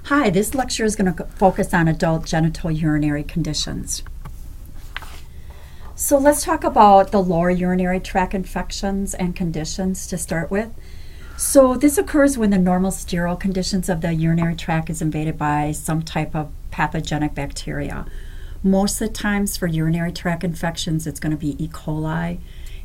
Hi, this lecture is going to focus on adult genitourinary conditions. So let's talk about the lower urinary tract infections and conditions to start with. So this occurs when the normal sterile conditions of the urinary tract is invaded by some type of pathogenic bacteria. Most of the times for urinary tract infections, it's going to be E. coli,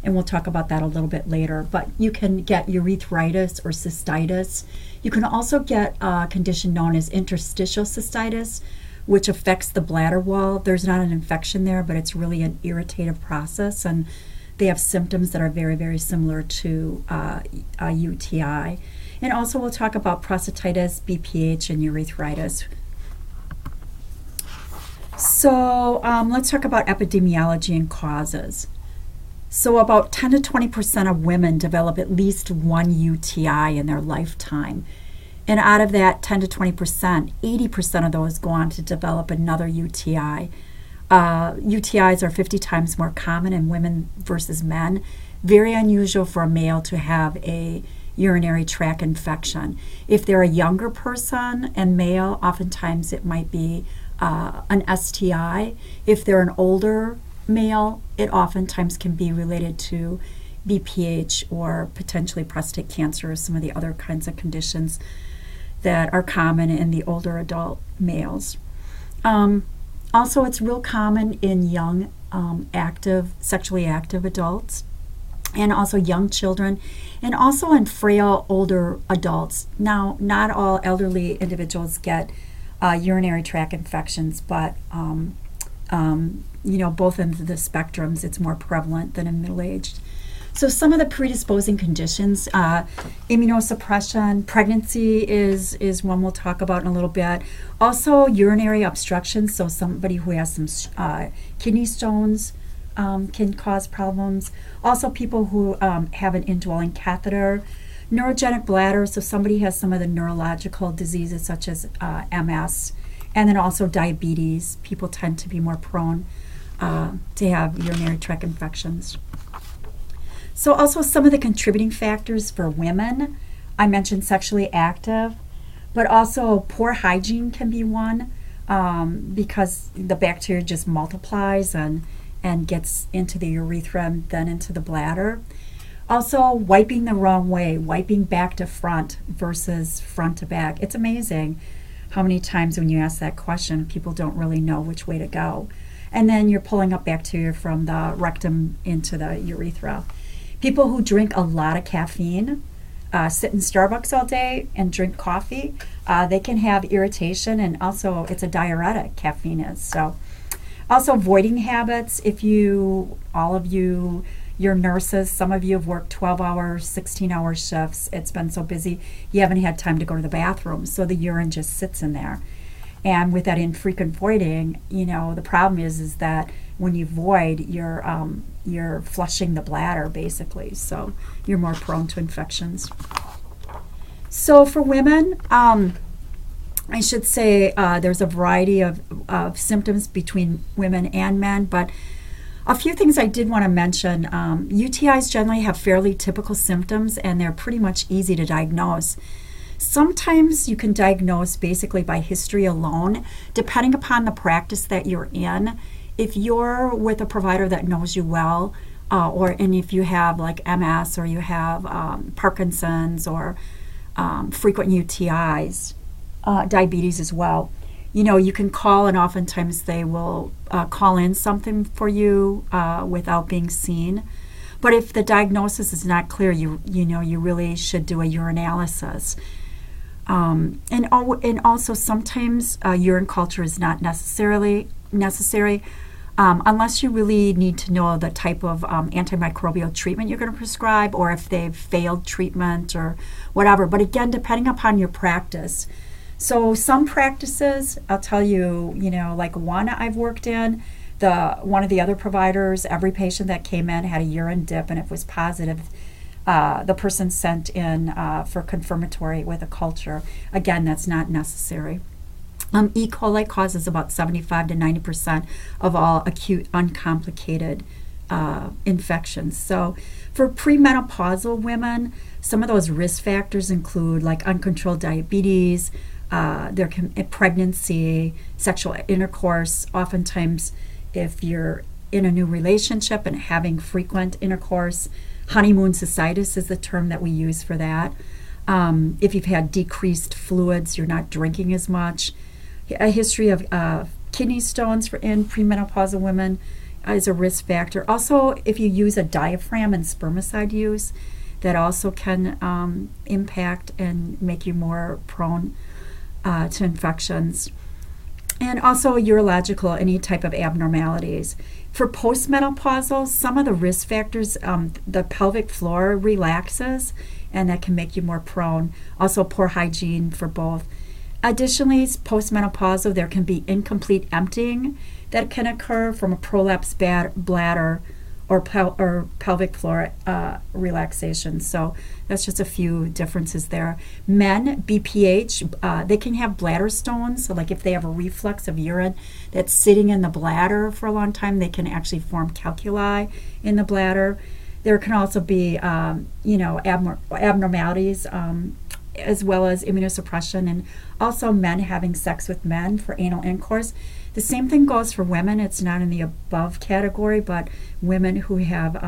and we'll talk about that a little bit later. But you can get urethritis or cystitis. You can also get a condition known as interstitial cystitis, which affects the bladder wall. There's not an infection there, but it's really an irritative process, and they have symptoms that are very, very similar to a UTI. And also we'll talk about prostatitis, BPH, and urethritis. So let's talk about epidemiology and causes. So about 10 to 20% of women develop at least one UTI in their lifetime. And out of that 10 to 20%, 80% of those go on to develop another UTI. UTIs are 50 times more common in women versus men. Very unusual for a male to have a urinary tract infection. If they're a younger person and male, oftentimes it might be an STI. If they're an older male, it oftentimes can be related to BPH or potentially prostate cancer or some of the other kinds of conditions that are common in the older adult males. Also, it's real common in young, sexually active adults, and also young children, and also in frail older adults. Now, not all elderly individuals get urinary tract infections, but both ends of the spectrums, it's more prevalent than in middle-aged. So some of the predisposing conditions, immunosuppression, pregnancy is one we'll talk about in a little bit. Also urinary obstruction, so somebody who has some kidney stones can cause problems. Also people who have an indwelling catheter. Neurogenic bladder, so somebody has some of the neurological diseases such as MS. And then also diabetes. People tend to be more prone to have urinary tract infections. So also some of the contributing factors for women, I mentioned sexually active, but also poor hygiene can be one because the bacteria just multiplies and gets into the urethra and then into the bladder. Also wiping the wrong way, wiping back to front versus front to back. It's amazing how many times when you ask that question, people don't really know which way to go. And then you're pulling up bacteria from the rectum into the urethra. People who drink a lot of caffeine, sit in Starbucks all day and drink coffee, they can have irritation, and also it's a diuretic, caffeine is. So also voiding habits. If all of you, you're nurses, some of you have worked 12-hour, 16-hour shifts. It's been so busy, you haven't had time to go to the bathroom, so the urine just sits in there. And with that infrequent voiding, the problem is that when you void, you're flushing the bladder, basically, so you're more prone to infections. So for women, I should say there's a variety of symptoms between women and men, but a few things I did want to mention. UTIs generally have fairly typical symptoms, and they're pretty much easy to diagnose. Sometimes you can diagnose basically by history alone, depending upon the practice that you're in. If you're with a provider that knows you well, and if you have like MS or you have Parkinson's or frequent UTIs, diabetes as well, you can call, and oftentimes they will call in something for you without being seen. But if the diagnosis is not clear, you really should do a urinalysis. And also sometimes urine culture is not necessarily necessary unless you really need to know the type of antimicrobial treatment you're going to prescribe, or if they've failed treatment or whatever. But again, depending upon your practice. So some practices, I'll tell you, like one I've worked in, one of the other providers, every patient that came in had a urine dip, and if it was positive, the person sent in for confirmatory with a culture. Again, that's not necessary. E. coli causes about 75 to 90% of all acute uncomplicated infections. So for premenopausal women, some of those risk factors include like uncontrolled diabetes, There can pregnancy, sexual intercourse. Oftentimes, if you're in a new relationship and having frequent intercourse, honeymoon cystitis is the term that we use for that. If you've had decreased fluids, you're not drinking as much. A history of kidney stones in premenopausal women is a risk factor. Also, if you use a diaphragm and spermicide use, that also can impact and make you more prone to infections. And also urological, any type of abnormalities. For postmenopausal, some of the risk factors, the pelvic floor relaxes, and that can make you more prone. Also poor hygiene for both. Additionally, postmenopausal, there can be incomplete emptying that can occur from a prolapsed bladder or pelvic floor relaxation. So that's just a few differences there. Men, BPH, they can have bladder stones. So like if they have a reflux of urine that's sitting in the bladder for a long time, they can actually form calculi in the bladder. There can also be, abnormalities as well as immunosuppression, and also men having sex with men for anal intercourse. The same thing goes for women. It's not in the above category, but women who have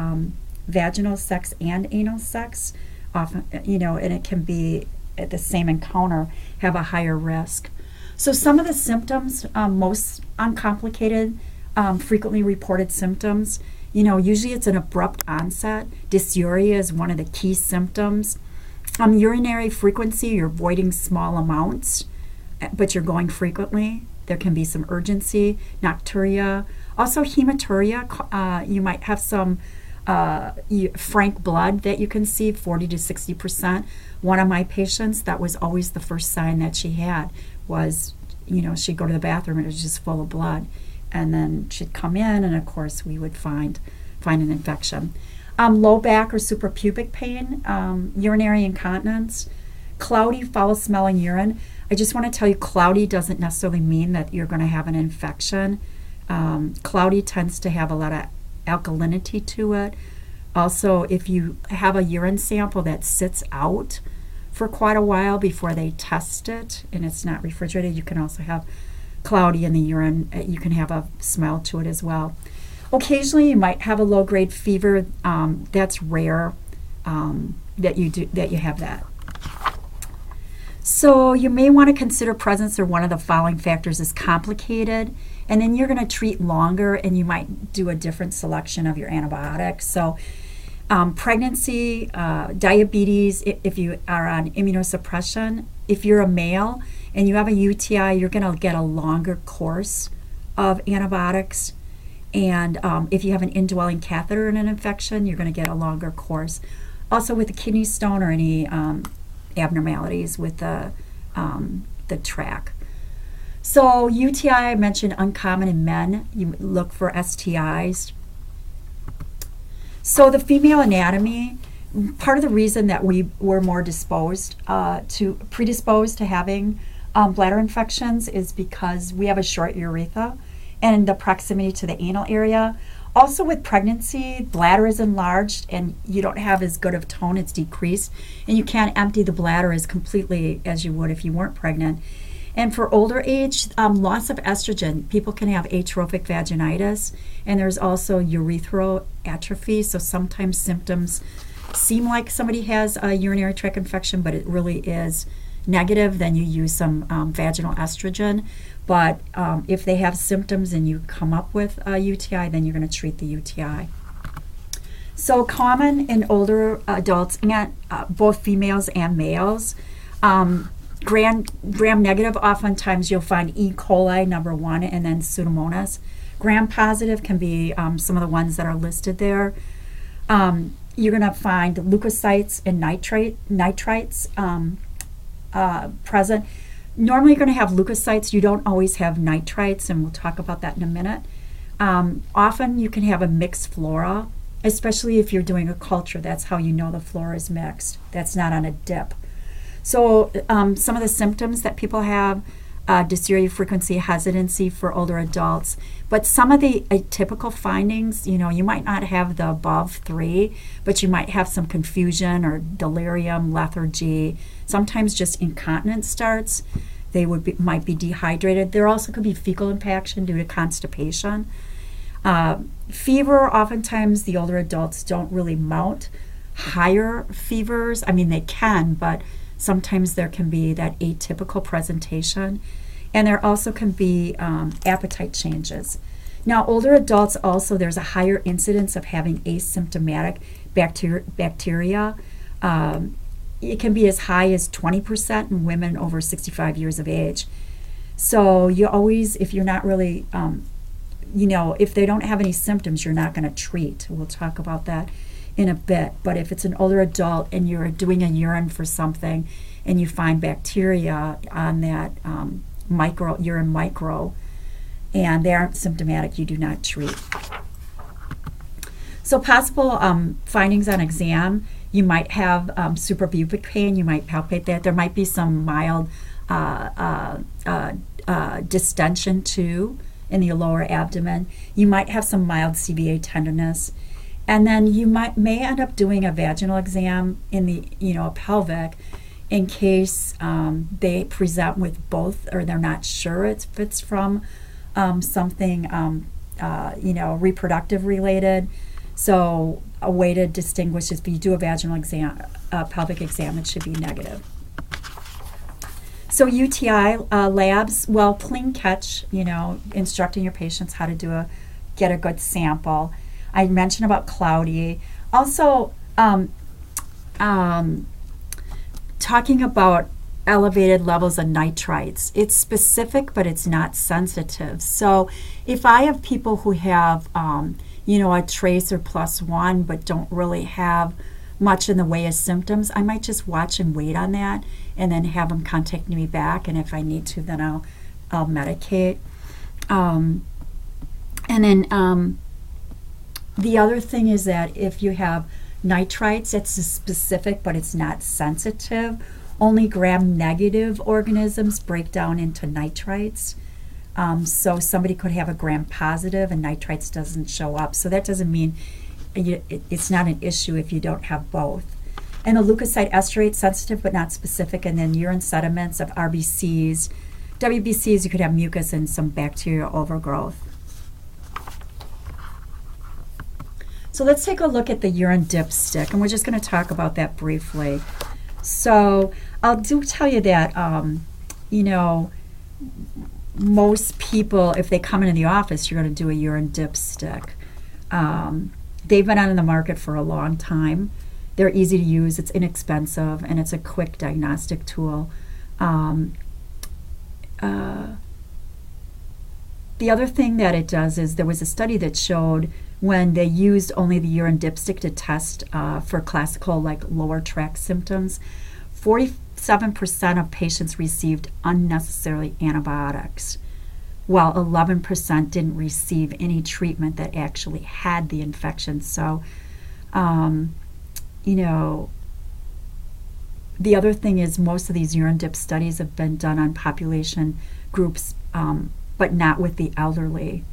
vaginal sex and anal sex, often, and it can be at the same encounter, have a higher risk. So some of the symptoms, most uncomplicated, frequently reported symptoms, usually it's an abrupt onset. Dysuria is one of the key symptoms. Urinary frequency, you're voiding small amounts, but you're going frequently. There can be some urgency, nocturia. Also hematuria, you might have some frank blood that you can see, 40 to 60%. One of my patients, that was always the first sign that she had was, she'd go to the bathroom and it was just full of blood. And then she'd come in and of course we would find an infection. Low back or suprapubic pain, urinary incontinence, cloudy, foul-smelling urine. I just want to tell you, cloudy doesn't necessarily mean that you're going to have an infection. Cloudy tends to have a lot of alkalinity to it. Also, if you have a urine sample that sits out for quite a while before they test it and it's not refrigerated, you can also have cloudy in the urine. You can have a smell to it as well. Occasionally, you might have a low-grade fever. That's rare that you have that. So you may want to consider presence or one of the following factors is complicated, and then you're going to treat longer, and you might do a different selection of your antibiotics. So pregnancy, diabetes, if you are on immunosuppression, if you're a male and you have a UTI, you're going to get a longer course of antibiotics. And if you have an indwelling catheter and an infection, you're going to get a longer course. Also with the kidney stone or any abnormalities with the tract. So UTI, I mentioned uncommon in men. You look for STIs. So the female anatomy, part of the reason that we were more predisposed to having bladder infections is because we have a short urethra and the proximity to the anal area. Also with pregnancy, bladder is enlarged and you don't have as good of tone, it's decreased, and you can't empty the bladder as completely as you would if you weren't pregnant. And for older age, loss of estrogen, people can have atrophic vaginitis, and there's also urethral atrophy, so sometimes symptoms seem like somebody has a urinary tract infection, but it really is negative. Then you use some vaginal estrogen. But if they have symptoms and you come up with a UTI, then you're going to treat the UTI. So common in older adults, and both females and males. Gram negative, oftentimes you'll find E. coli, number one, and then Pseudomonas. Gram positive can be some of the ones that are listed there. You're going to find leukocytes and nitrites present. Normally you're going to have leukocytes. You don't always have nitrites, and we'll talk about that in a minute. Often you can have a mixed flora, especially if you're doing a culture. That's how you know the flora is mixed. That's not on a dip. So some of the symptoms that people have, dysuria, frequency, hesitancy for older adults. But some of the atypical findings, you might not have the above three, but you might have some confusion or delirium, lethargy. Sometimes just incontinence starts. they might be dehydrated. There also could be fecal impaction due to constipation. Fever, oftentimes the older adults don't really mount higher fevers. I mean, they can, but sometimes there can be that atypical presentation. And there also can be appetite changes. Now, older adults also, there's a higher incidence of having asymptomatic bacteria. It can be as high as 20% in women over 65 years of age. So you always, if you're not really, if they don't have any symptoms, you're not going to treat. We'll talk about that in a bit. But if it's an older adult and you're doing a urine for something and you find bacteria on that urine micro, and they aren't symptomatic, you do not treat. So possible findings on exam, you might have suprapubic pain, you might palpate that. There might be some mild distension too in the lower abdomen. You might have some mild CBA tenderness. And then you may end up doing a vaginal exam in the pelvic in case they present with both, or they're not sure if it's from something reproductive related. So a way to distinguish is if you do a vaginal exam, pelvic exam, it should be negative. So UTI labs, well, clean catch, instructing your patients how to get a good sample. I mentioned about cloudy. Also, talking about elevated levels of nitrites. It's specific, but it's not sensitive. So if I have people who have, a trace or +1, but don't really have much in the way of symptoms, I might just watch and wait on that and then have them contact me back. And if I need to, then I'll medicate. And then the other thing is that if you have nitrites, it's specific, but it's not sensitive. Only gram-negative organisms break down into nitrites. So somebody could have a gram-positive and nitrites doesn't show up. So that doesn't mean it's not an issue if you don't have both. And the leukocyte esterate, sensitive but not specific. And then urine sediments of RBCs. WBCs, you could have mucus and some bacterial overgrowth. So let's take a look at the urine dipstick, and we're just going to talk about that briefly. So I'll tell you that, most people, if they come into the office, you're going to do a urine dipstick. They've been on the market for a long time. They're easy to use, it's inexpensive, and it's a quick diagnostic tool. The other thing that it does is there was a study that showed when they used only the urine dipstick to test for classical lower tract symptoms, 47% of patients received unnecessarily antibiotics, while 11% didn't receive any treatment that actually had the infection. So, the other thing is most of these urine dip studies have been done on population groups, but not with the elderly.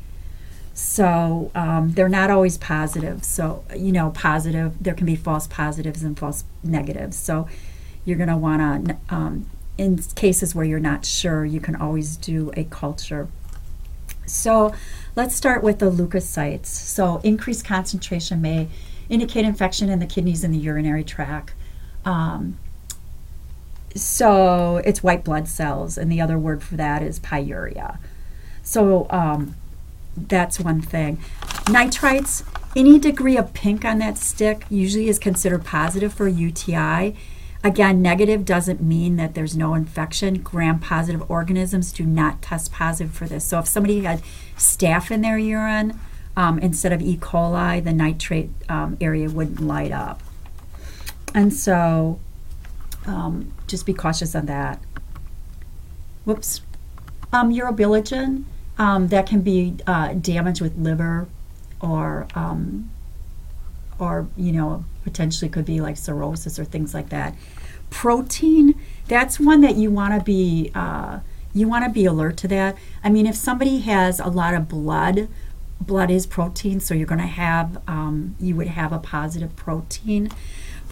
So they're not always positive. So, positive, there can be false positives and false negatives. So you're going to want to, in cases where you're not sure, you can always do a culture. So let's start with the leukocytes. So increased concentration may indicate infection in the kidneys and the urinary tract. So it's white blood cells, and the other word for that is pyuria. So that's one thing. Nitrites, any degree of pink on that stick usually is considered positive for UTI. Again, negative doesn't mean that there's no infection. Gram-positive organisms do not test positive for this. So if somebody had staph in their urine instead of E. coli, the nitrate area wouldn't light up. And so just be cautious on that. Whoops. Urobilinogen, that can be damage with liver or potentially could be like cirrhosis or things like that. Protein, that's one that you want to be alert to that. I mean, if somebody has a lot of blood is protein, so you're going to have you would have a positive protein.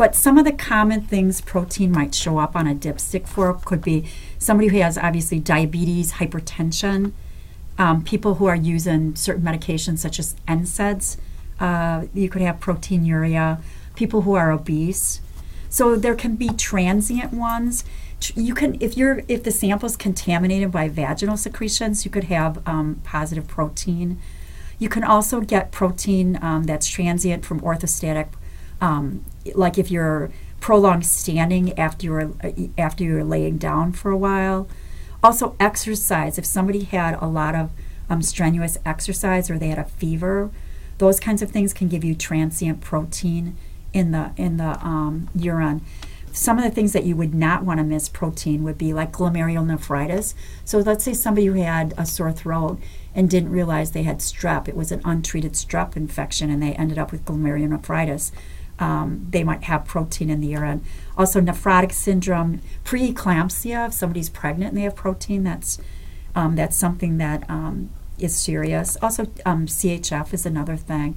But some of the common things protein might show up on a dipstick for could be somebody who has obviously diabetes, hypertension, people who are using certain medications such as NSAIDs. You could have proteinuria, people who are obese. So there can be transient ones. You can, if the sample is contaminated by vaginal secretions, you could have positive protein. You can also get protein that's transient from orthostatic, like if you're prolonged standing after you're laying down for a while. Also exercise. If somebody had a lot of strenuous exercise or they had a fever, those kinds of things can give you transient protein in the urine. Some of the things that you would not want to miss protein would be like glomerulonephritis. So let's say somebody who had a sore throat and didn't realize they had strep. It was an untreated strep infection and they ended up with glomerulonephritis. They might have protein in the urine. Also nephrotic syndrome, preeclampsia, if somebody's pregnant and they have protein, that's something that is serious. Also CHF is another thing.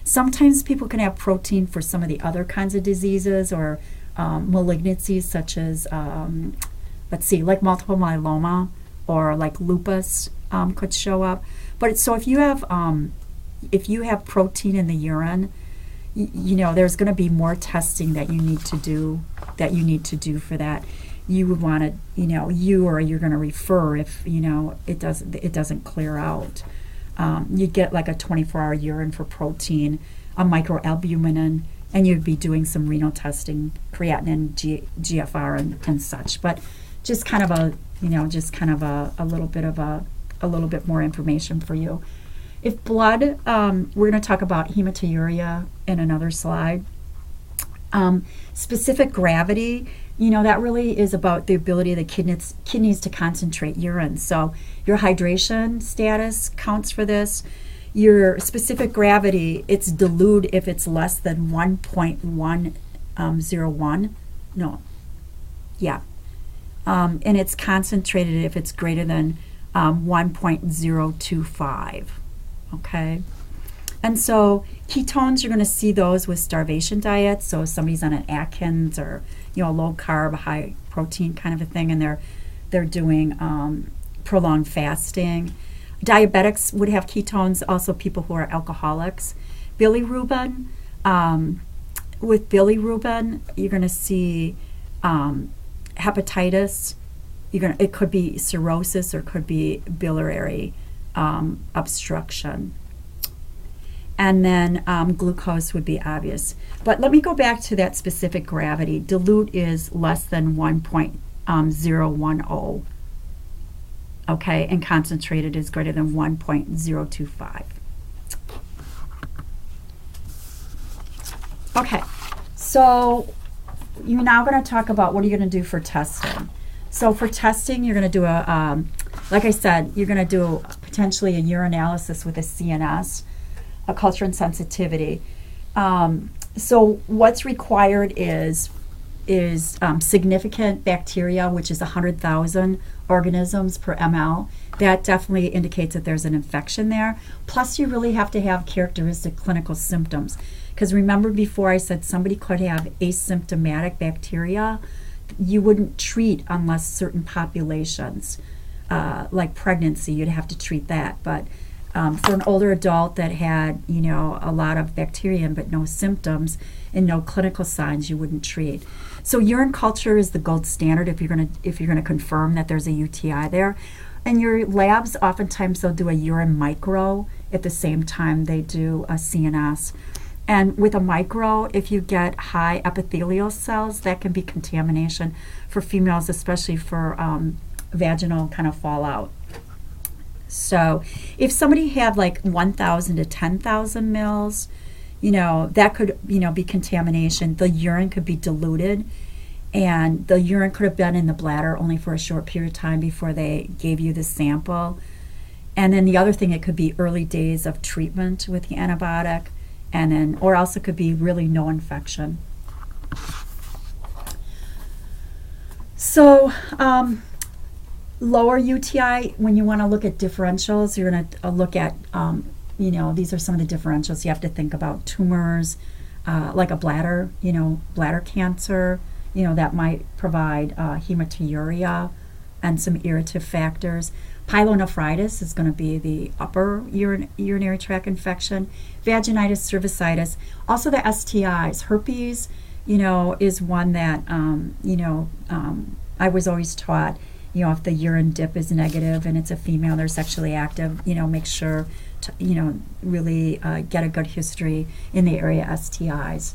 Sometimes people can have protein for some of the other kinds of diseases or malignancies such as, like multiple myeloma or like lupus could show up. But so if you have protein in the urine, there's going to be more testing that you need to do for that. You would want to, you're going to refer if it doesn't clear out. You get like a 24-hour urine for protein, a microalbumin, and you'd be doing some renal testing, creatinine, GFR, and such. But just kind of a little bit more information for you. If blood, we're going to talk about hematuria in another slide. Specific gravity, that really is about the ability of the kidneys to concentrate urine. So your hydration status counts for this. Your specific gravity, it's dilute if it's less than 1.101. And it's concentrated if it's greater than 1.025. Okay. And so ketones, you're going to see those with starvation diets. So if somebody's on an Atkins or low carb, high protein kind of a thing, and they're doing prolonged fasting. Diabetics would have ketones. Also, people who are alcoholics. Bilirubin. With bilirubin, you're going to see hepatitis. It could be cirrhosis or it could be biliary obstruction. And then glucose would be obvious. But let me go back to that specific gravity. Dilute is less than 1.010. Okay, and concentrated is greater than 1.025. Okay, so you're now going to talk about what are you going to do for testing. So for testing, you're going to do like I said, you're going to do potentially a urinalysis with a CNS, a culture and sensitivity. So what's required is significant bacteria, which is 100,000 organisms per ml. That definitely indicates that there's an infection there. Plus, you really have to have characteristic clinical symptoms. Because remember before I said somebody could have asymptomatic bacteria, you wouldn't treat unless certain populations, like pregnancy, you'd have to treat that. But for an older adult that had, a lot of bacteria but no symptoms and no clinical signs, you wouldn't treat. So urine culture is the gold standard if you're gonna confirm that there's a UTI there. And your labs, oftentimes they'll do a urine micro at the same time they do a CNS. And with a micro, if you get high epithelial cells, that can be contamination for females, especially for vaginal kind of fallout. So if somebody had like 1,000 to 10,000 mils, that could, be contamination. The urine could be diluted, and the urine could have been in the bladder only for a short period of time before they gave you the sample. And then the other thing, it could be early days of treatment with the antibiotic, and then, or else it could be really no infection. So, lower UTI, when you want to look at differentials, you're going to look at, these are some of the differentials. You have to think about tumors, like a bladder, bladder cancer, that might provide hematuria and some irritative factors. Pyelonephritis is going to be the upper urinary tract infection. Vaginitis, cervicitis, also the STIs. Herpes, is one that, I was always taught, if the urine dip is negative and it's a female, they're sexually active, make sure to, really get a good history in the area STIs.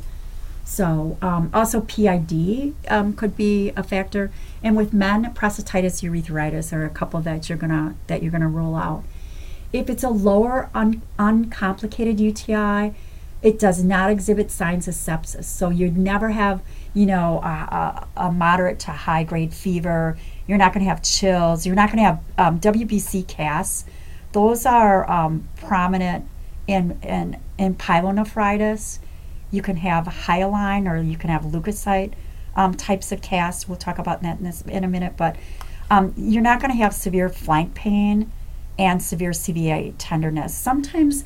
So also PID could be a factor, and with men, prostatitis, urethritis are a couple that you're gonna rule out. If it's a lower uncomplicated UTI, it does not exhibit signs of sepsis. So you'd never have a moderate to high grade fever. You're not going to have chills. You're not going to have WBC casts. Those are prominent in pyelonephritis. You can have hyaline or you can have leukocyte types of casts. We'll talk about that in a minute. But you're not going to have severe flank pain and severe CVA tenderness. Sometimes,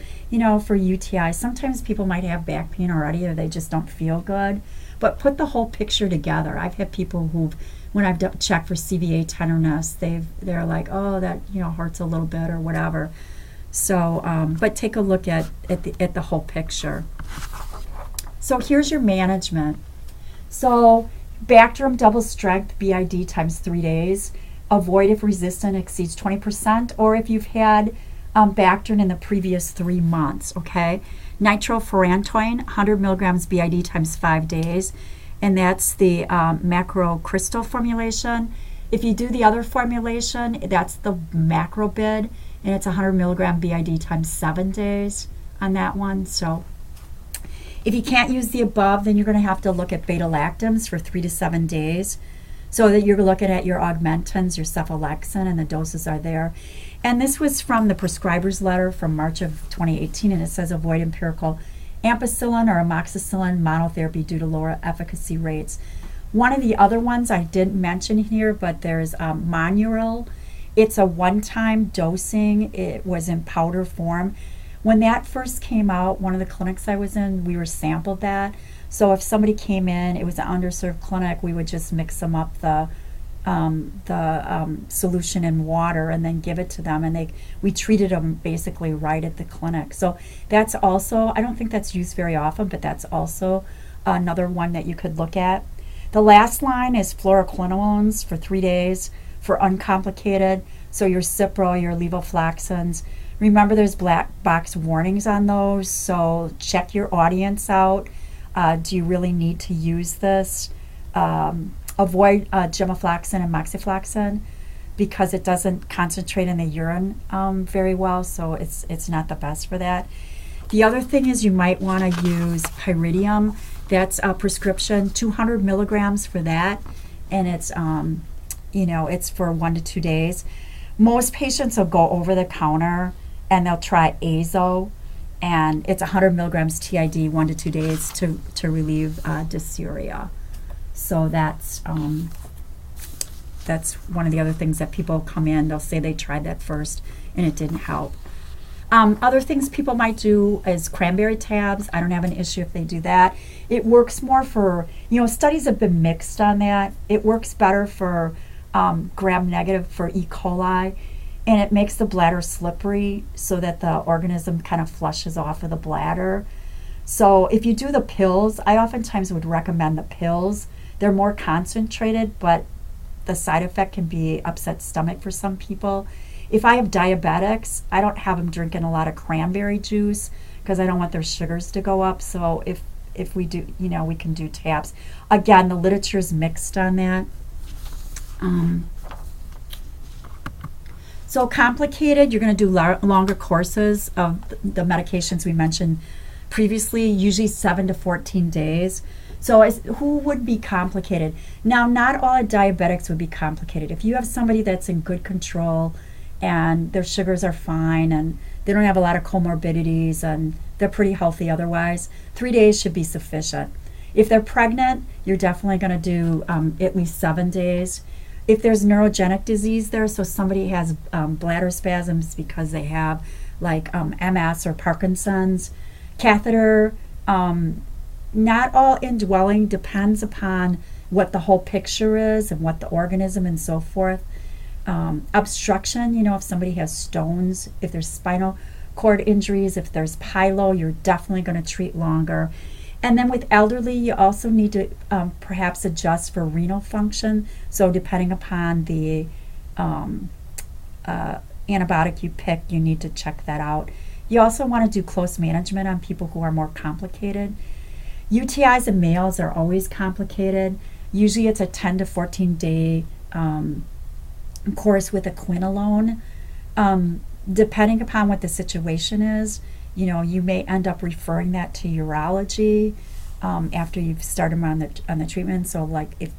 for UTI, sometimes people might have back pain already or they just don't feel good. But put the whole picture together. I've had people who, when I've checked for CVA tenderness, they're like, oh, that hurts a little bit or whatever. So, but take a look at the whole picture. So here's your management. So Bactrim double strength BID times 3 days. Avoid if resistant exceeds 20%, or if you've had Bactrim in the previous 3 months, okay? Nitrofurantoin, 100 milligrams BID times 5 days, and that's the macrocrystal formulation. If you do the other formulation, that's the macrobid, and it's 100 milligram BID times 7 days on that one. So if you can't use the above, then you're going to have to look at beta-lactams for 3 to 7 days. So that you're looking at your augmentins, your cephalexin, and the doses are there. And this was from the prescriber's letter from March of 2018, and it says avoid empirical ampicillin or amoxicillin monotherapy due to lower efficacy rates. One of the other ones I didn't mention here, but there's Monuril. It's a one-time dosing. It was in powder form. When that first came out, one of the clinics I was in, we were sampled that. So if somebody came in, it was an underserved clinic, we would just mix them up the solution in water and then give it to them, and we treated them basically right at the clinic. So that's also, I don't think that's used very often, but that's also another one that you could look at. The last line is fluoroquinolones for 3 days for uncomplicated. So your Cipro, your levofloxacins. Remember, there's black box warnings on those, so check your audience out. Do you really need to use this? Avoid gemafloxacin and moxifloxacin because it doesn't concentrate in the urine very well, so it's not the best for that. The other thing is you might want to use pyridium. That's a prescription, 200 milligrams for that, and it's it's for 1 to 2 days. Most patients will go over the counter and they'll try Azo, and it's 100 milligrams TID 1 to 2 days to relieve dysuria. So that's one of the other things that people come in, they'll say they tried that first and it didn't help. Other things people might do is cranberry tabs. I don't have an issue if they do that. It works more for, studies have been mixed on that. It works better for gram-negative for E. coli, and it makes the bladder slippery so that the organism kind of flushes off of the bladder. So if you do the pills, I oftentimes would recommend the pills. They're more concentrated, but the side effect can be upset stomach for some people. If I have diabetics, I don't have them drinking a lot of cranberry juice because I don't want their sugars to go up. So if we do, we can do tabs. Again, the literature is mixed on that. So complicated, you're going to do longer courses of the medications we mentioned previously, usually 7 to 14 days. So who would be complicated? Now, not all diabetics would be complicated. If you have somebody that's in good control and their sugars are fine and they don't have a lot of comorbidities and they're pretty healthy otherwise, 3 days should be sufficient. If they're pregnant, you're definitely going to do at least 7 days. If there's neurogenic disease there, so somebody has bladder spasms because they have like MS or Parkinson's, catheter not all indwelling depends upon what the whole picture is and what the organism and so forth. Obstruction, if somebody has stones, if there's spinal cord injuries, if there's pyelo, you're definitely going to treat longer. And then with elderly, you also need to perhaps adjust for renal function. So depending upon the antibiotic you pick, you need to check that out. You also want to do close management on people who are more complicated. UTIs in males are always complicated. Usually it's a 10 to 14 day course with a quinolone. Depending upon what the situation is, you may end up referring that to urology after you've started on the treatment. So like if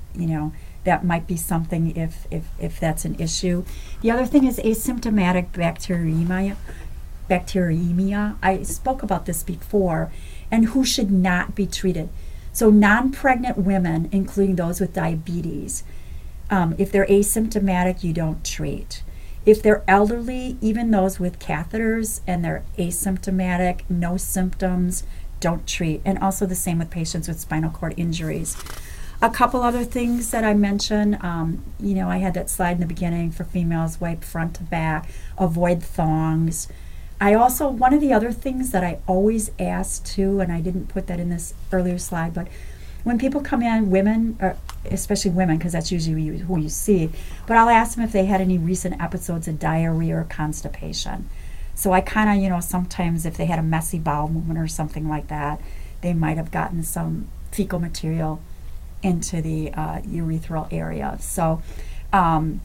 that might be something if that's an issue. The other thing is asymptomatic bacteremia. I spoke about this before, and who should not be treated. So non-pregnant women, including those with diabetes, if they're asymptomatic, you don't treat. If they're elderly, even those with catheters and they're asymptomatic, no symptoms, don't treat. And also the same with patients with spinal cord injuries. A couple other things that I mentioned, I had that slide in the beginning for females, wipe front to back, avoid thongs. One of the other things that I always ask too, and I didn't put that in this earlier slide, but when people come in, women, or especially women, because that's usually who you see, but I'll ask them if they had any recent episodes of diarrhea or constipation. So I kind of, sometimes if they had a messy bowel movement or something like that, they might have gotten some fecal material into the urethral area. So, and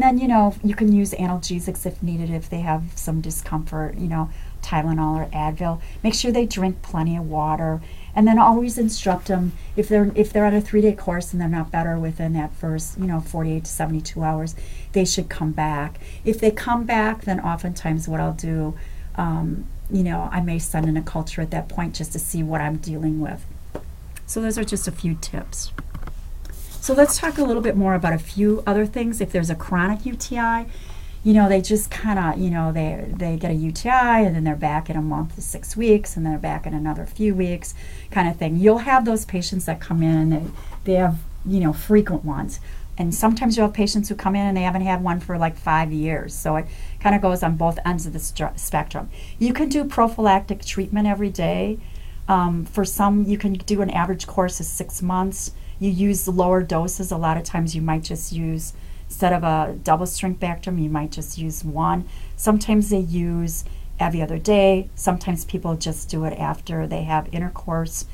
then, you can use analgesics if needed, if they have some discomfort, Tylenol or Advil. Make sure they drink plenty of water. And then always instruct them, if they're on a 3-day course and they're not better within that first, 48 to 72 hours, they should come back. If they come back, then oftentimes what I'll do, I may send in a culture at that point just to see what I'm dealing with. So those are just a few tips. So let's talk a little bit more about a few other things. If there's a chronic UTI, they just kind of, they get a UTI and then they're back in a month to 6 weeks and then they're back in another few weeks kind of thing. You'll have those patients that come in and they have, frequent ones. And sometimes you'll have patients who come in and they haven't had one for like 5 years. So it kind of goes on both ends of the spectrum. You can do prophylactic treatment every day. For some, you can do an average course of 6 months. You use lower doses. A lot of times you might just use, instead of a double strength Bactrim, you might just use one. Sometimes they use every other day. Sometimes people just do it after they have intercourse,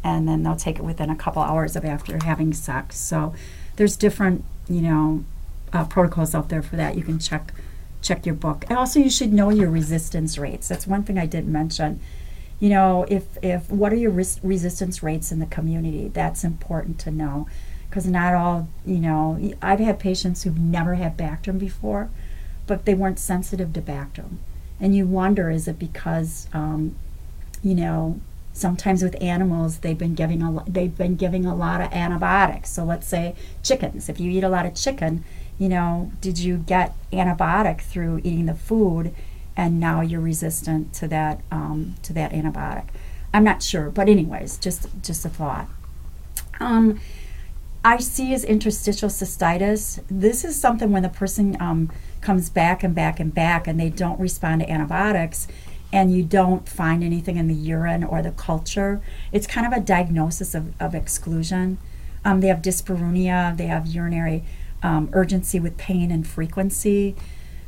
and then they'll take it within a couple hours of after having sex. So there's different, protocols out there for that. You can check your book. And also you should know your resistance rates. That's one thing I did mention. If what are your resistance rates in the community? That's important to know. Because not all, I've had patients who've never had Bactrim before, but they weren't sensitive to Bactrim. And you wonder, is it because, sometimes with animals they've been giving a lot of antibiotics. So let's say chickens. If you eat a lot of chicken, did you get antibiotic through eating the food, and now you're resistant to that antibiotic? I'm not sure, but anyways, just a thought. I see as interstitial cystitis. This is something when the person comes back and back and back and they don't respond to antibiotics and you don't find anything in the urine or the culture. It's kind of a diagnosis of exclusion. They have dyspareunia, they have urinary urgency with pain and frequency.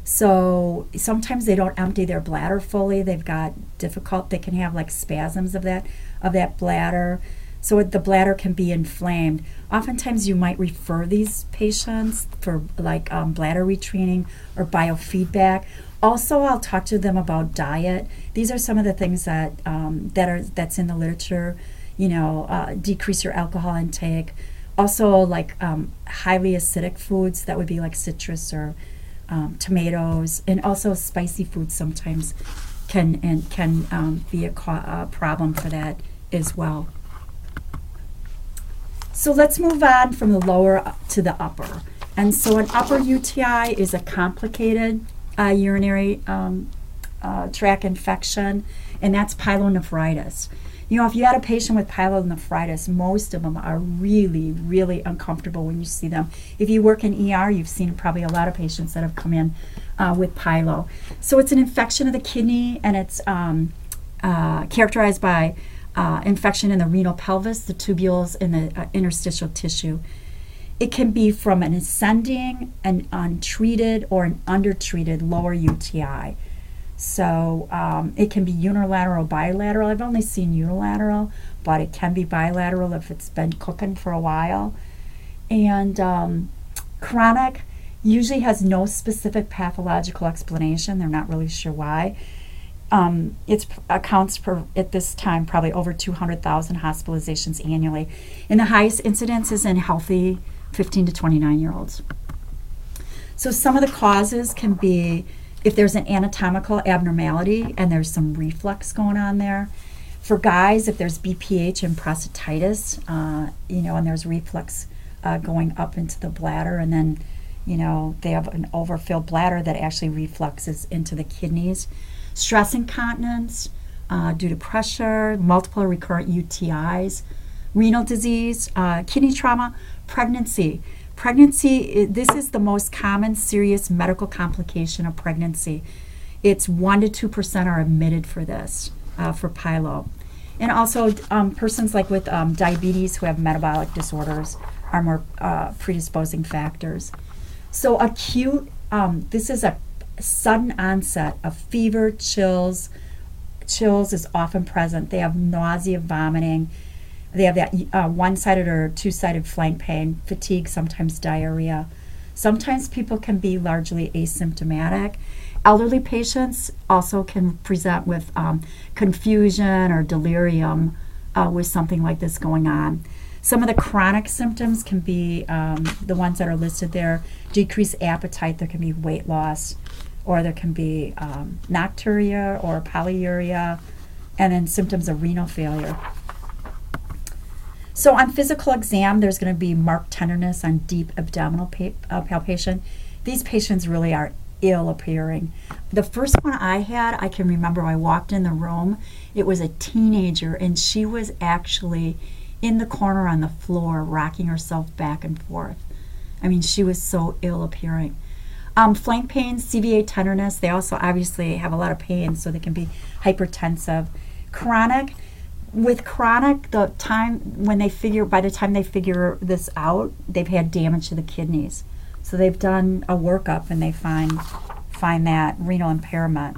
So sometimes they don't empty their bladder fully. They've got they can have like spasms of that bladder. So the bladder can be inflamed. Oftentimes you might refer these patients for like bladder retraining or biofeedback. Also, I'll talk to them about diet. These are some of the things that's in the literature. Decrease your alcohol intake. Also, like highly acidic foods, that would be like citrus or tomatoes, and also spicy foods sometimes can be a problem for that as well. So let's move on from the lower to the upper. And so an upper UTI is a complicated urinary tract infection, and that's pyelonephritis. If you had a patient with pyelonephritis, most of them are really, really uncomfortable when you see them. If you work in ER, you've seen probably a lot of patients that have come in with pyelo. So it's an infection of the kidney, and it's characterized by infection in the renal pelvis, the tubules, and the interstitial tissue. It can be from an ascending, an untreated, or an undertreated lower UTI. So it can be unilateral, bilateral. I've only seen unilateral, but it can be bilateral if it's been cooking for a while. And chronic usually has no specific pathological explanation. They're not really sure why. It accounts for, at this time, probably over 200,000 hospitalizations annually. And the highest incidence is in healthy 15 to 29-year-olds. So some of the causes can be if there's an anatomical abnormality and there's some reflux going on there. For guys, if there's BPH and prostatitis, and there's reflux going up into the bladder, and then, they have an overfilled bladder that actually refluxes into the kidneys. Stress incontinence due to pressure, multiple recurrent UTIs, renal disease, kidney trauma, pregnancy. Pregnancy, this is the most common serious medical complication of pregnancy. It's 1% to 2% are admitted for this, for pyelo. And also persons like with diabetes who have metabolic disorders are more predisposing factors. So acute, this is a sudden onset of fever, chills. Chills is often present. They have nausea, vomiting. They have that one-sided or two-sided flank pain, fatigue, sometimes diarrhea. Sometimes people can be largely asymptomatic. Elderly patients also can present with confusion or delirium with something like this going on. Some of the chronic symptoms can be the ones that are listed there: decreased appetite, there can be weight loss, or there can be nocturia or polyuria, and then symptoms of renal failure. So on physical exam, there's going to be marked tenderness on deep abdominal palpation. These patients really are ill appearing. The first one I had, I can remember I walked in the room. It was a teenager, and she was actually in the corner on the floor, rocking herself back and forth. I mean, she was so ill appearing. Flank pain, CVA tenderness, they also obviously have a lot of pain, so they can be hypertensive. Chronic, with chronic, by the time they figure this out, they've had damage to the kidneys. So they've done a workup and they find that renal impairment.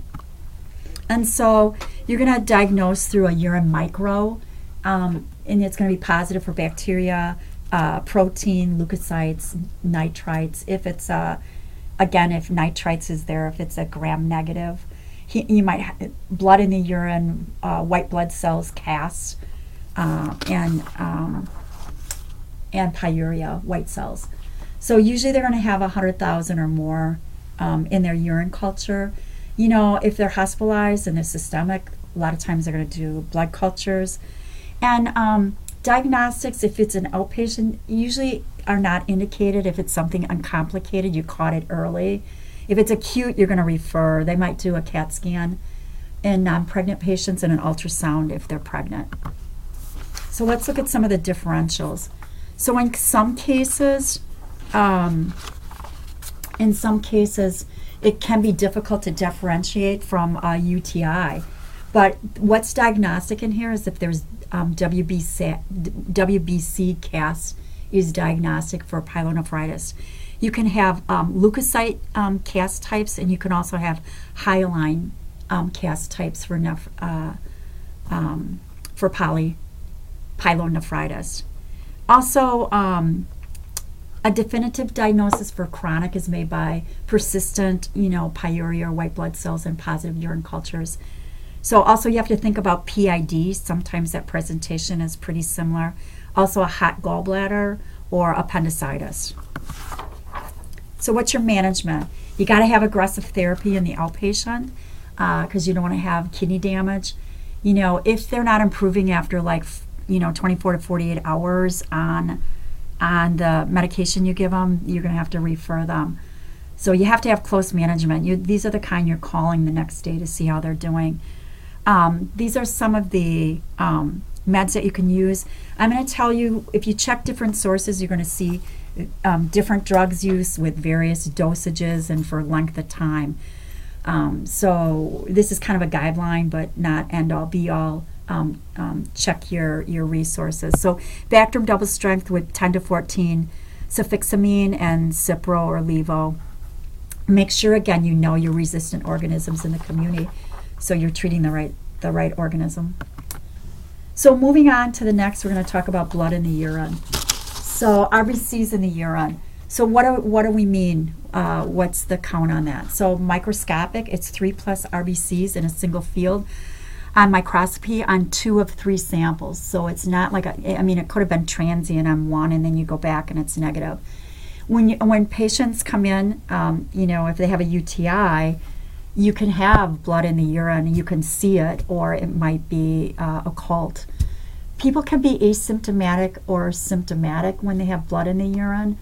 And so you're going to diagnose through a urine micro, and it's going to be positive for bacteria, protein, leukocytes, nitrites. If it's if nitrites is there, if it's a gram negative. You might have blood in the urine, white blood cells, CAS, and pyuria, white cells. So usually they're going to have 100,000 or more in their urine culture. If they're hospitalized and they're systemic, a lot of times they're going to do blood cultures. And diagnostics, if it's an outpatient, usually are not indicated. If it's something uncomplicated, you caught it early. If it's acute, you're going to refer. They might do a CAT scan in non-pregnant patients and an ultrasound if they're pregnant. So let's look at some of the differentials. So in some cases, it can be difficult to differentiate from a UTI. But what's diagnostic in here is if there's WBC CAS is diagnostic for pyelonephritis. You can have leukocyte CAS types, and you can also have hyaline CAS types for pyelonephritis. Also, a definitive diagnosis for chronic is made by persistent, pyuria or white blood cells and positive urine cultures. So also you have to think about PID. Sometimes that presentation is pretty similar. Also a hot gallbladder or appendicitis. So what's your management? You got to have aggressive therapy in the outpatient because you don't want to have kidney damage. If they're not improving after 24 to 48 hours on the medication you give them, you're going to have to refer them. So you have to have close management. These are the kind you're calling the next day to see how they're doing. These are some of the meds that you can use. I'm going to tell you, if you check different sources, you're going to see different drugs used with various dosages and for length of time. So this is kind of a guideline, but not end all be all. Check your resources. So Bactrim double strength with 10 to 14 sulfixamine and Cipro or Levo. Make sure again you know your resistant organisms in the community, so you're treating the right organism. So moving on to the next, we're going to talk about blood in the urine. So RBCs in the urine. So what do we mean? What's the count on that? So microscopic, it's 3+ RBCs in a single field. On microscopy, on 2 of 3 samples. So it's not like it could have been transient on 1, and then you go back and it's negative. When patients come in, if they have a UTI, you can have blood in the urine, you can see it, or it might be occult. People can be asymptomatic or symptomatic when they have blood in the urine,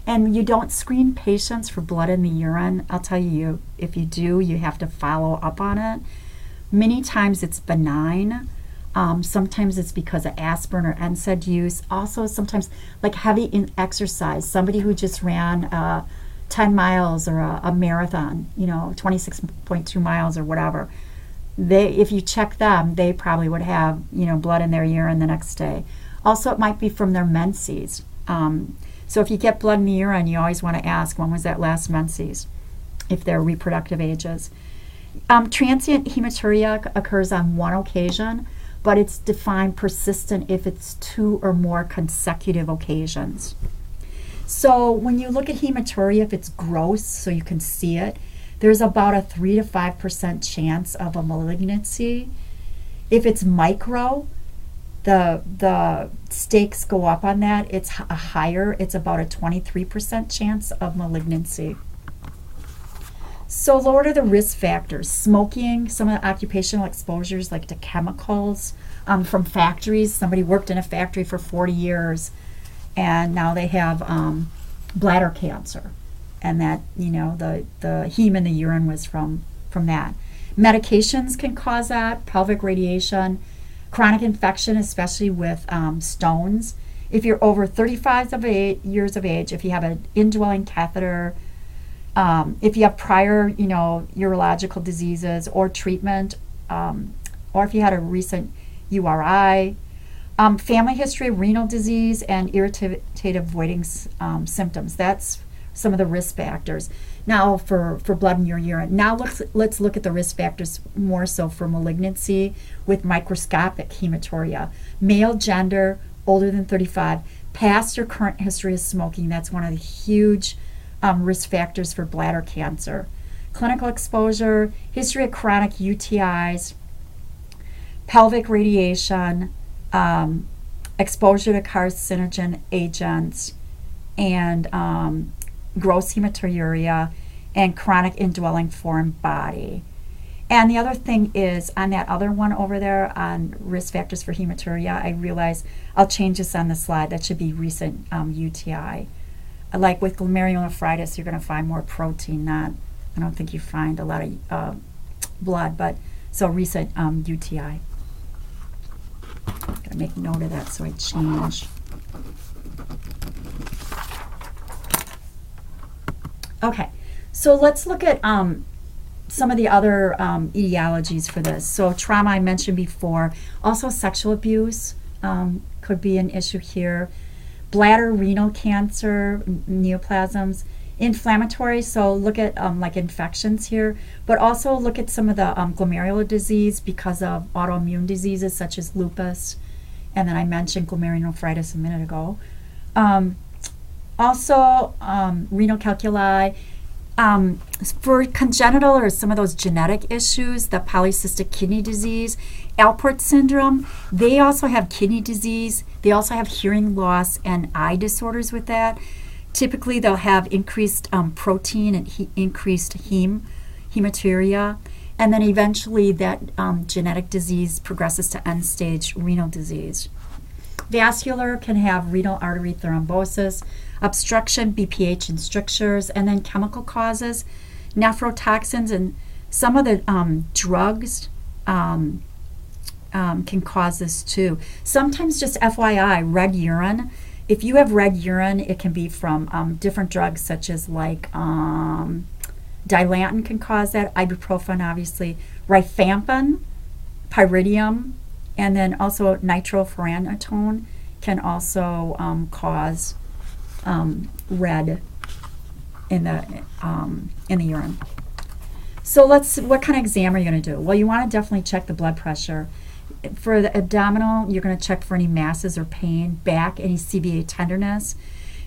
and you don't screen patients for blood in the urine. I'll tell you, if you do, you have to follow up on it. Many times it's benign. Sometimes it's because of aspirin or NSAID use. Also, sometimes like heavy exercise. Somebody who just ran 10 miles or a marathon, 26.2 miles or whatever. If you check them, they probably would have, blood in their urine the next day. Also, it might be from their menses. So if you get blood in the urine, you always want to ask, when was that last menses, if they're reproductive ages. Transient hematuria occurs on 1 occasion, but it's defined persistent if it's 2 or more consecutive occasions. So when you look at hematuria, if it's gross, so you can see it, there's about a 3 to 5% chance of a malignancy. If it's micro, the stakes go up on that. It's higher. It's about a 23% chance of malignancy. So what are the risk factors? Smoking, some of the occupational exposures like to chemicals from factories. Somebody worked in a factory for 40 years and now they have bladder cancer. And that, the heme in the urine was from that. Medications can cause that, pelvic radiation, chronic infection, especially with stones. If you're over 35 years of age, if you have an indwelling catheter, if you have prior, urological diseases or treatment, or if you had a recent URI, family history of renal disease and irritative voiding symptoms. That's some of the risk factors. Now for blood in your urine. Now let's look at the risk factors more so for malignancy with microscopic hematuria. Male, gender, older than 35, past or current history of smoking. That's one of the huge risk factors for bladder cancer. Clinical exposure, history of chronic UTIs, pelvic radiation, exposure to carcinogen agents, and gross hematuria, and chronic indwelling foreign body. And the other thing is, on that other one over there on risk factors for hematuria, I realize I'll change this on the slide. That should be recent UTI. Like with glomerulonephritis, you're going to find more protein, I don't think you find a lot of blood, but so recent UTI. Got to make note of that so I change. Okay, so let's look at some of the other etiologies for this. So trauma I mentioned before, also sexual abuse could be an issue here. Bladder, renal cancer, neoplasms, inflammatory, so look at like infections here, but also look at some of the glomerular disease because of autoimmune diseases such as lupus, and then I mentioned glomerulonephritis a minute ago. Also, renal calculi. For congenital or some of those genetic issues, the polycystic kidney disease, Alport syndrome, they also have kidney disease. They also have hearing loss and eye disorders with that. Typically, they'll have increased protein and increased hematuria. And then eventually that genetic disease progresses to end-stage renal disease. Vascular can have renal artery thrombosis, obstruction, BPH and strictures, and then chemical causes, nephrotoxins, and some of the drugs can cause this too. Sometimes, just FYI, red urine. If you have red urine, it can be from different drugs such as like Dilantin can cause that, ibuprofen obviously, rifampin, pyridium, and then also nitrofurantoin can also cause red in the urine. So what kind of exam are you going to do? Well, you want to definitely check the blood pressure. For the abdominal, you're going to check for any masses or pain. Back, any CVA tenderness.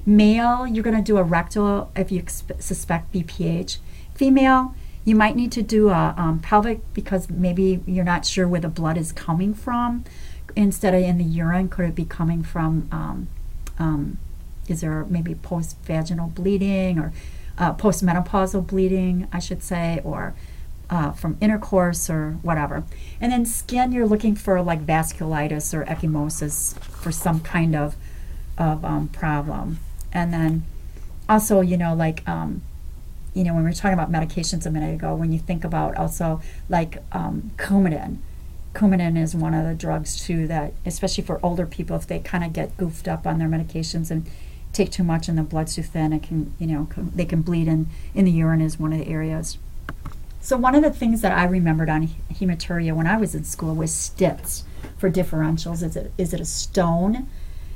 Male, you're going to do a rectal if you suspect BPH. Female, you might need to do a pelvic because maybe you're not sure where the blood is coming from. Instead of in the urine, could it be coming from, is there maybe post-vaginal bleeding or postmenopausal bleeding, I should say, or from intercourse or whatever. And then skin, you're looking for like vasculitis or ecchymosis for some kind of problem. And then also, when we were talking about medications a minute ago, when you think about also like Coumadin. Coumadin is one of the drugs too that, especially for older people, if they kind of get goofed up on their medications and take too much and the blood's too thin, it can, they can bleed in the urine is one of the areas. So one of the things that I remembered on hematuria when I was in school was STITs for differentials. Is it a stone?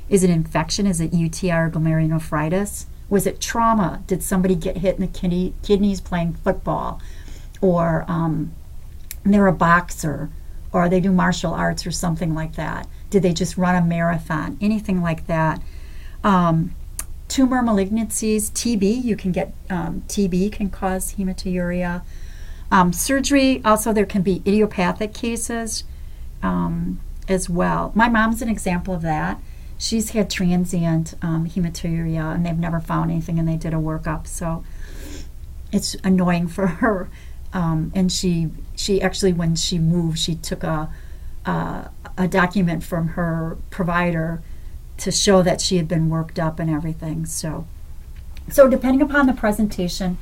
Is it infection? Is it UTI or glomerulonephritis? Was it trauma? Did somebody get hit in the kidneys playing football? Or they're a boxer, or they do martial arts or something like that? Did they just run a marathon? Anything like that. Tumor malignancies, TB, you can get TB can cause hematuria. Surgery, also there can be idiopathic cases as well. My mom's an example of that. She's had transient hematuria and they've never found anything and they did a workup, so it's annoying for her. And she actually, when she moved, she took a document from her provider to show that she had been worked up and everything. So depending upon the presentation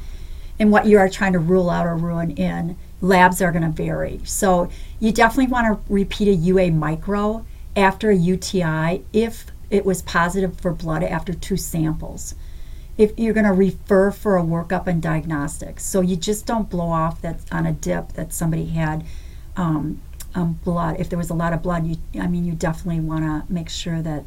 and what you are trying to rule out or rule in, labs are going to vary. So you definitely want to repeat a UA micro after a UTI if it was positive for blood after 2 samples. If you're going to refer for a workup and diagnostics. So you just don't blow off that on a dip that somebody had blood. If there was a lot of blood, you definitely want to make sure that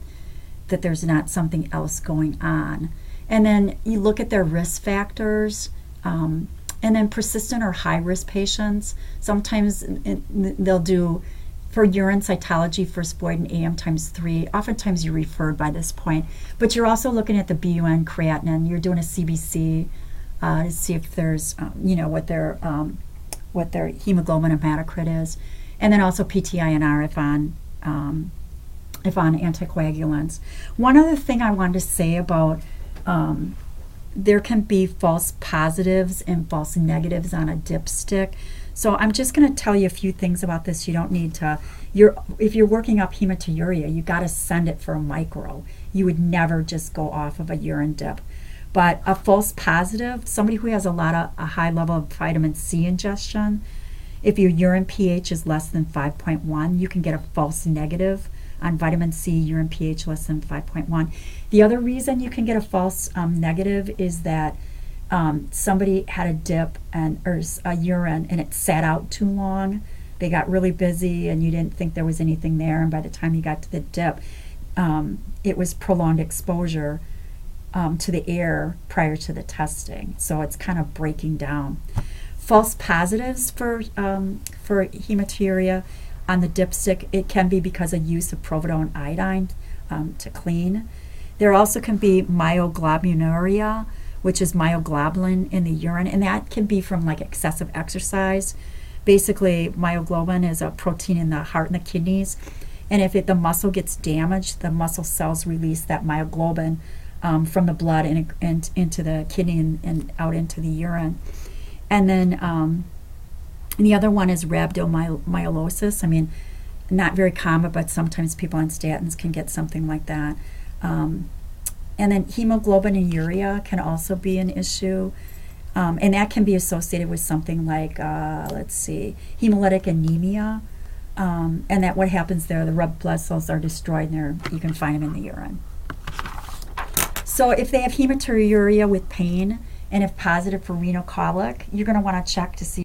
there's not something else going on. And then you look at their risk factors, and then persistent or high-risk patients, sometimes they'll do, for urine cytology, first void and AM times 3, oftentimes you're referred by this point, but you're also looking at the BUN creatinine, you're doing a CBC to see if there's, what their hemoglobin hematocrit is, and then also PTINR if on anticoagulants. One other thing I wanted to say about there can be false positives and false negatives on a dipstick. So I'm just going to tell you a few things about this. You don't need to, if you're working up hematuria, you got to send it for a micro. You would never just go off of a urine dip. But a false positive, somebody who has a high level of vitamin C ingestion, if your urine pH is less than 5.1, you can get a false negative on vitamin C, urine pH less than 5.1. The other reason you can get a false negative is that somebody had a dip or a urine and it sat out too long. They got really busy and you didn't think there was anything there, and by the time you got to the dip, it was prolonged exposure to the air prior to the testing. So it's kind of breaking down. False positives for hematuria on the dipstick, it can be because of use of providone iodine to clean. There also can be myoglobinuria, which is myoglobin in the urine, and that can be from like excessive exercise. Basically, myoglobin is a protein in the heart and the kidneys, and if the muscle gets damaged, the muscle cells release that myoglobin from the blood and into the kidney and out into the urine. And then the other one is rhabdomyolysis. I mean, not very common, but sometimes people on statins can get something like that. And then hemoglobinuria can also be an issue. And that can be associated with something like, hemolytic anemia. And that what happens there, the red blood cells are destroyed, and you can find them in the urine. So if they have hematuria with pain, and if positive for renal colic, you're going to want to check to see